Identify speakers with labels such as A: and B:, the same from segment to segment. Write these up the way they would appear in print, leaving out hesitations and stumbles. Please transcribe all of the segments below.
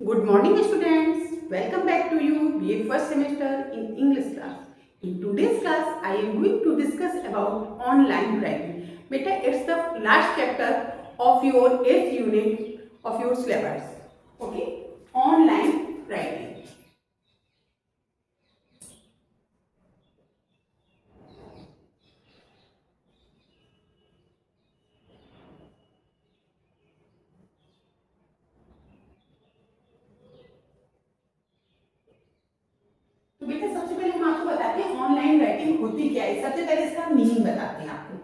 A: Good morning students. Welcome back to you BA first semester in English class. In today's class I am going to discuss about online writing. Beta, it's the last chapter of your 8th unit of your syllabus. Okay? Online writing. तो बेटा सबसे पहले हम आपको बताते हैं online writing होती क्या है। सबसे पहले इसका मीनिंग बताते हैं आपको।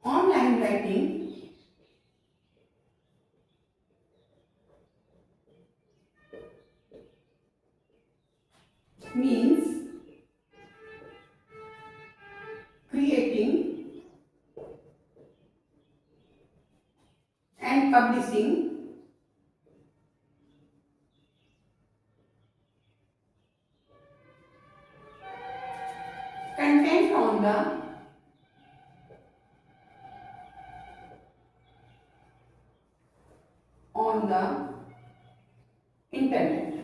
A: Online writing means creating and publishing content on the internet.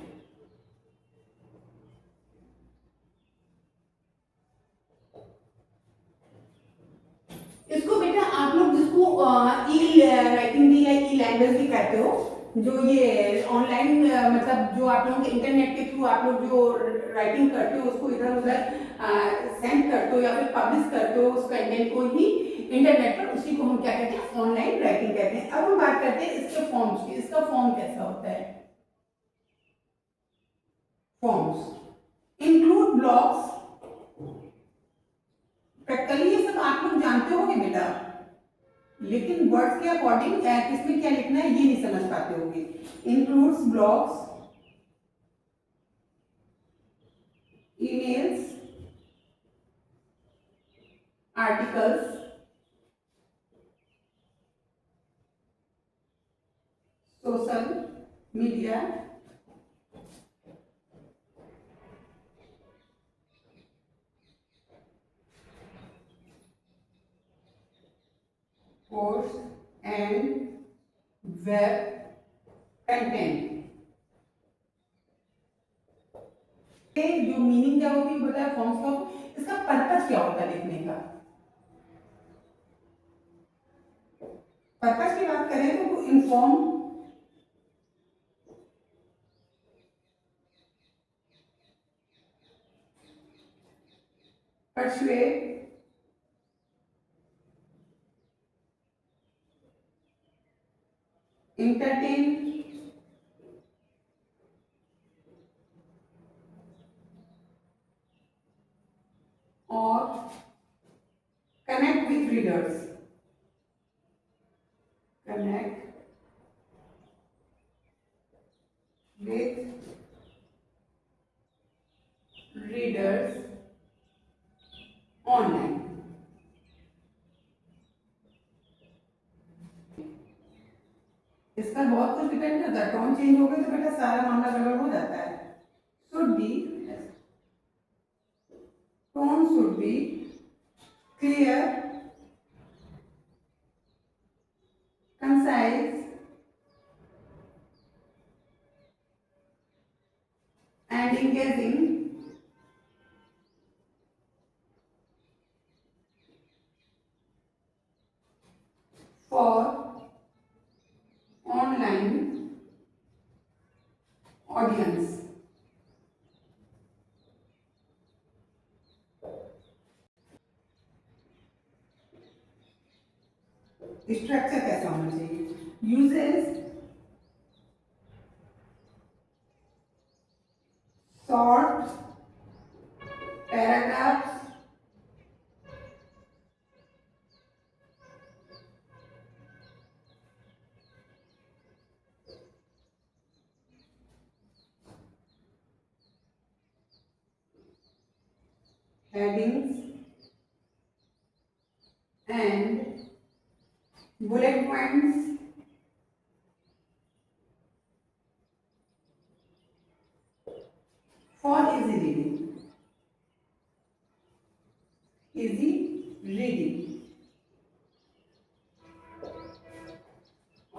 A: इसको बेटा आप लोग जिसको ई राइटिंग भी या ई लैंग्वेज भी कहते हो, जो ये ऑनलाइन मतलब जो आप लोग इंटरनेट के थ्रू आप लोग जो राइटिंग करते हो उसको इधर उधर सेंड करते हो या फिर पब्लिश करते हो उस कंटेंट को ही इंटरनेट पर, उसी को हम क्या कहते हैं ऑनलाइन राइटिंग कहते हैं। अब हम बात करते हैं इसके फॉर्म्स की। इसका फॉर्म कैसा होता है? Forms include blogs. प्रैक्टिकली ये सब आप लोग जानते होंगे बेटा, लेकिन वर्ड्स के अकॉर्डिंग किसमें क्या लिखना है ये नहीं समझ पाते होंगे। Includes blogs, emails, articles, social media, posts and web content। जो मीनिंग क्या होगी बताया फॉर्म्स का, इसका पर्पस क्या होता है लिखने का। पर्पस की बात करें तो inform, persuade, entertain, or connect with readers। Connect with readers online। इसका बहुत कुछ डिपेंड करता है। टोन चेंज हो गई तो बेटा सारा मामला गड़बड़ हो जाता है। Should be, tone should be clear, concise and engaging for online audience। Structure कैसा होना चाहिए? Uses short paragraphs, headings and bullet points for easy reading। Easy reading।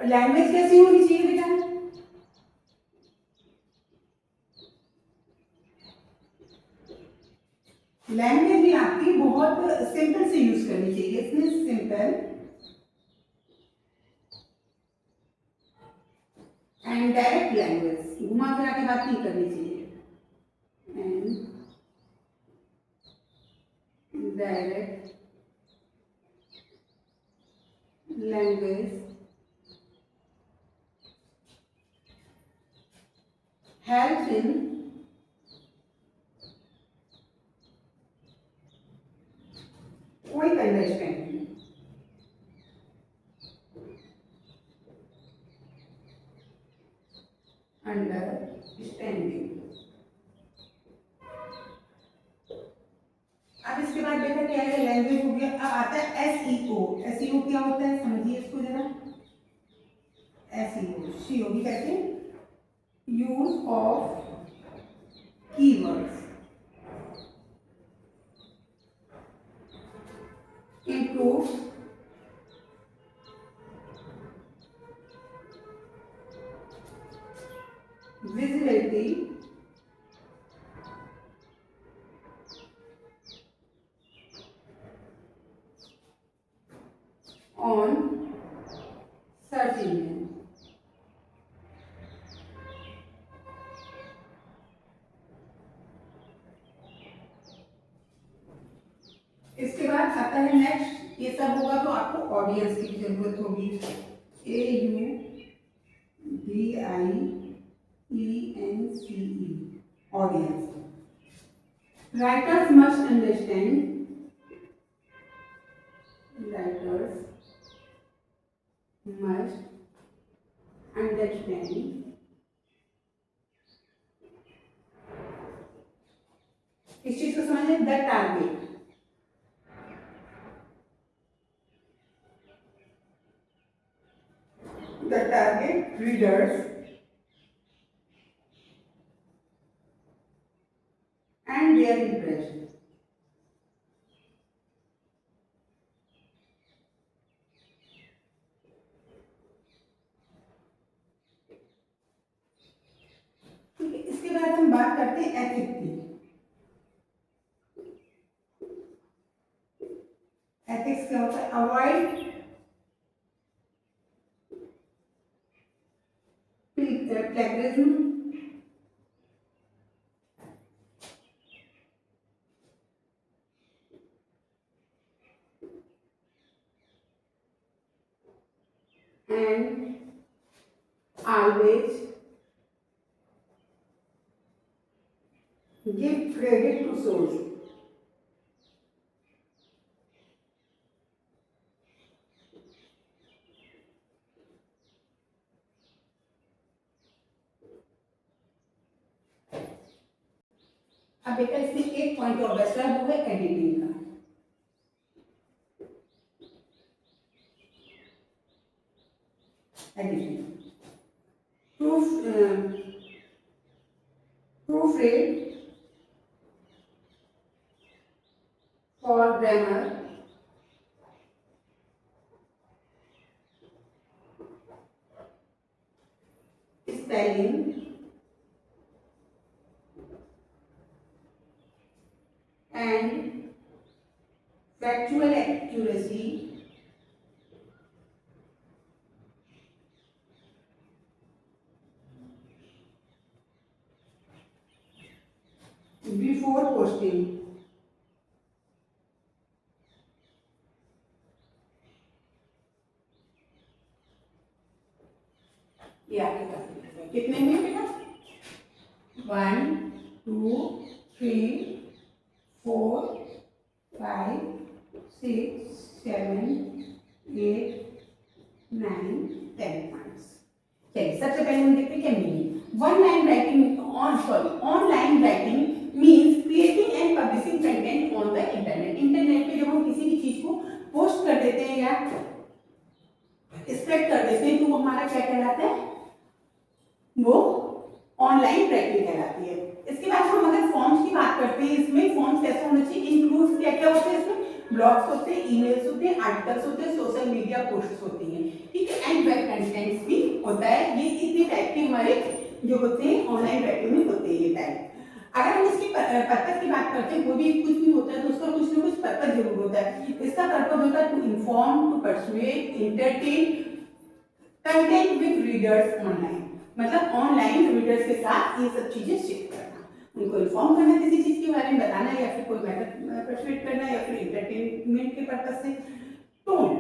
A: Language कैसी होनी चाहिए बेटा? लैंग्वेज भी आपकी बहुत सिंपल से यूज करनी चाहिए, इसमें सिंपल एंड डायरेक्ट लैंग्वेज, घुमा फिरा के बात नहीं करनी चाहिए। And direct language helps in quick understanding, understanding। अब इसके बाद बेटा क्या है, लैंग्वेज हो गया। अब आता है एसईओ। एसईओ क्या होता है समझिए इसको जरा। एसईओ सी होगी कैसे, use of keywords, improves visibility on search engine। इसके बाद आता है नेक्स्ट, ये सब होगा तो आपको ऑडियंस की भी जरूरत होगी। AUDIENCE, audience. Writers must understand, writers must understand इस चीज को समझे, the target, the target readers and their impression। ठीक है, इसके बाद हम बात करते हैं एथिक्स की। एथिक्स क्या होता है, avoid plagiarism, and always give credit to source। अब बेटा इसमें एक पॉइंट और बच रहा है, वो है एडिटिंग का। Editing, proof read for grammar, spelling and factual accuracy before posting। ये आपके पास कितने में बेटा, 1 2 3 4 5 6 7 8 9 10 पॉइंट्स। चलिए सबसे पहले हम देखते हैं क्या meaning. One line writing online writing means creating and publishing content on the internet. Internet पे जब हम किसी भी चीज को पोस्ट कर देते हैं या स्प्रेड कर देते हैं तो वो हमारा क्या कहलाता है, वो ऑनलाइन राइटिंग कहलाती है। इसके बाद हम अगर फॉर्म्स की बात करते हैं, इसमें फॉर्म्स कैसे होने चाहिए, इंक्लूड क्या क्या होते हैं इसमें, ब्लॉग्स होते हैं, ईमेल्स होते हैं, आर्टिकल्स होते हैं, सोशल मीडिया पोस्ट्स होती हैं, ठीक है, एंड वेब कंटेंट्स होता है। ये इतने टाइप के हमारे जो होते हैं ऑनलाइन राइटिंग में होते हैं ये टाइप। अगर हम इसकी पर्पज की बात करते हैं, कोई भी कुछ भी होता है तो उसका कुछ ना कुछ पर्पज जरूर होता है। इसका पर्पज होता है to inform, to persuade, entertain, content with readers online, मतलब ऑनलाइन रीडर्स के साथ ये सब चीजें शेयर करना, उनको इन्फॉर्म करना किसी चीज के बारे में बताना, या फिर कोई मैटर परसुएट करना, या फिर एंटरटेनमेंट के पर्पज से। टोन,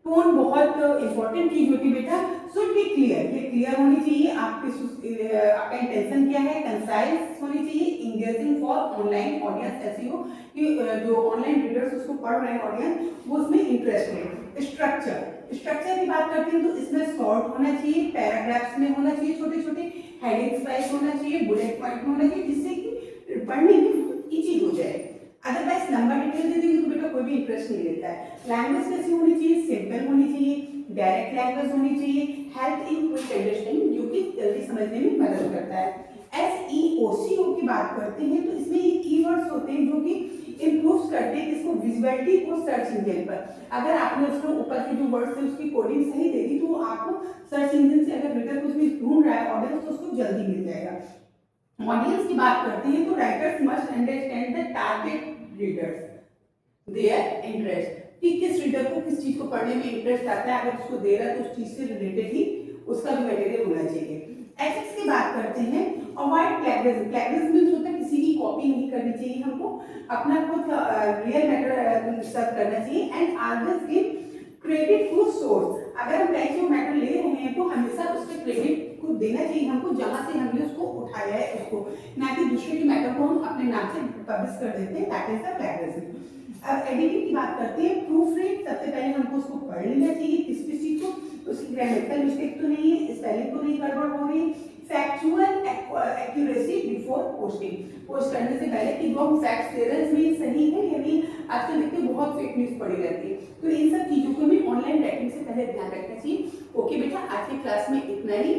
A: टोन बहुत इंपॉर्टेंट चीज होती है बेटा। शुड बी क्लियर, ये क्लियर होनी चाहिए, आपका इंटेंशन क्या है, कंसाइज होनी चाहिए, इंगेजिंग फॉर ऑनलाइन ऑडियंस, ऐसी हो कि जो ऑनलाइन रीडर्स उसको पढ़ रहे हैं ऑडियंस वो उसमें इंटरेस्ट ले। स्ट्रक्चर, स्ट्रक्चर की बात करते हैं तो इसमें शॉर्ट होना चाहिए, पैराग्राफ्स में होना चाहिए, छोटे छोटे हेडिंग्स वाइज होना चाहिए, बुलेट पॉइंट होना चाहिए, जिससे कि पढ़ने में इजी हो जाए। अदरवाइज लंबा डिटेल दे देंगे तो बेटा कोई भी इंटरेस्ट नहीं लेता है। लैंग्वेज कैसी होनी चाहिए, सिंपल होनी चाहिए, डायरेक्ट लैंग्वेज होनी चाहिए, हेल्प इन क्विक अंडरस्टैंडिंग, जो कि जल्दी समझने में मदद करता है। SEO की बात करते हैं तो इसमें ये कीवर्ड्स होते हैं जो कि इम्प्रूव करते हैं इसको, विजिबिलिटी को सर्च इंजन पर। अगर आपने उसको ऊपर के जो वर्ड्स है उसकी कोडिंग सही दे दी तो आपको सर्च इंजन से अगर रीडर कुछ भी ढूंढ रहा है ऑडियंस तो उसको जल्दी मिल जाएगा। ऑडियंस की बात करते हैं तो writers must understand the target readers, their interest, कि किस रीडर को किस चीज को पढ़ने में इंटरेस्ट आता है, अगर उसको दे रहा है तो उस चीज से रिलेटेड ही उसका भी मटेरियल होना चाहिए। एथिक्स की बात करते हैं, अवॉइड प्लेगरिज्म, प्लेगरिज्म मींस होता है किसी की कॉपी नहीं करनी चाहिए, हमको अपना खुद रियल मैटर सर्च करना चाहिए। And always give credit to source, अगर हम कहीं से मैटर ले रहे हैं तो हमेशा उसके क्रेडिट को देना चाहिए हमको, जहां से हमने उसको उठाया है उसको, ना कि दूसरे के मैटर को हम अपने नाम से पब्लिश कर देते हैं, दैट इज द प्लेगरिज्म। अब एडिटिंग की बात करते हैं, प्रूफ रीड, सबसे पहले हमको उसको पढ़ लेना चाहिए किस किस चीज को, उसकी ग्रामेटिकल मिस्टेक तो नहीं है, स्पेलिंग तो नहीं गड़बड़ हो रही, factual accuracy before posting, post करने से पहले कि जो हम फैक्ट्स दे रहे हैं इसमें सही है या नहीं। आजकल देखते बहुत फेक न्यूज पड़ी रहती है, तो इन सब चीजों को भी ऑनलाइन राइटिंग से पहले ध्यान रखना चाहिए। ओके बेटा, आज की क्लास में इतना ही।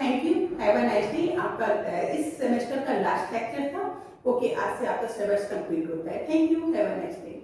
A: Thank you, have a nice day. आपका इस सेमेस्टर का लास्ट लेक्चर था। ओके, आज से आपका सिलेबस कंप्लीट होता है। Thank you, have a nice day.